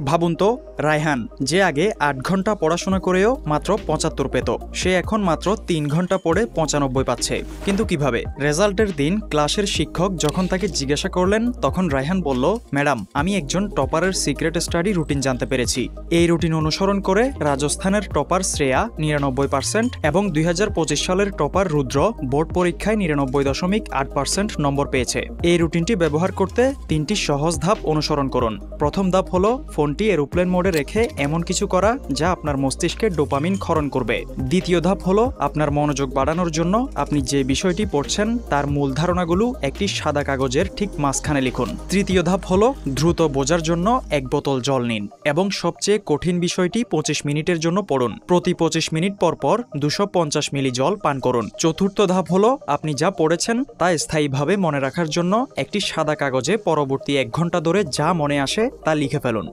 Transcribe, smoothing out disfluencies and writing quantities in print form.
ভাবুন তো, রায়হান যে আগে ৮ ঘন্টা পড়াশোনা করেও মাত্র ৭৫ পেত, সে এখন মাত্র ৩ ঘন্টা পড়ে ৯৫ পাচ্ছে। কিন্তু কিভাবে? রেজাল্টের দিন ক্লাসের শিক্ষক যখন তাকে জিজ্ঞাসা করলেন, তখন রায়হান বলল, ম্যাডাম, আমি একজন টপারের সিক্রেট স্টাডি রুটিন জানতে পেরেছি। এই রুটিন অনুসরণ করে রাজস্থানের টপার শ্রেয়া ৯৯% এবং ২০২৫ সালের টপার রুদ্র বোর্ড পরীক্ষায় ৯৯.৮% নম্বর পেয়েছে। এই রুটিনটি ব্যবহার করতে ৩টি সহজ ধাপ অনুসরণ করুন। প্রথম ধাপ হলো ফোনটি এরোপ্লেন মোডে রেখে এমন কিছু করা যা আপনার মস্তিষ্কে ডোপামিন ক্ষরণ করবে। দ্বিতীয় ধাপ হলো আপনার মনোযোগ বাড়ানোর জন্য আপনি যে বিষয়টি পড়ছেন তার মূল ধারণাগুলো একটি সাদা কাগজের ঠিক মাঝখানে লিখুন। তৃতীয় ধাপ হলো দ্রুত বোঝার জন্য ১ বোতল জল নিন এবং সবচেয়ে কঠিন বিষয়টি ২৫ মিনিটের জন্য পড়ুন। প্রতি ২৫ মিনিট পর পর ২৫০ মিলি জল পান করুন। চতুর্থ ধাপ হলো আপনি যা পড়েছেন তা স্থায়ীভাবে মনে রাখার জন্য একটি সাদা কাগজে পরবর্তী ১ ঘন্টা ধরে যা মনে আসে তা লিখে ফেলুন।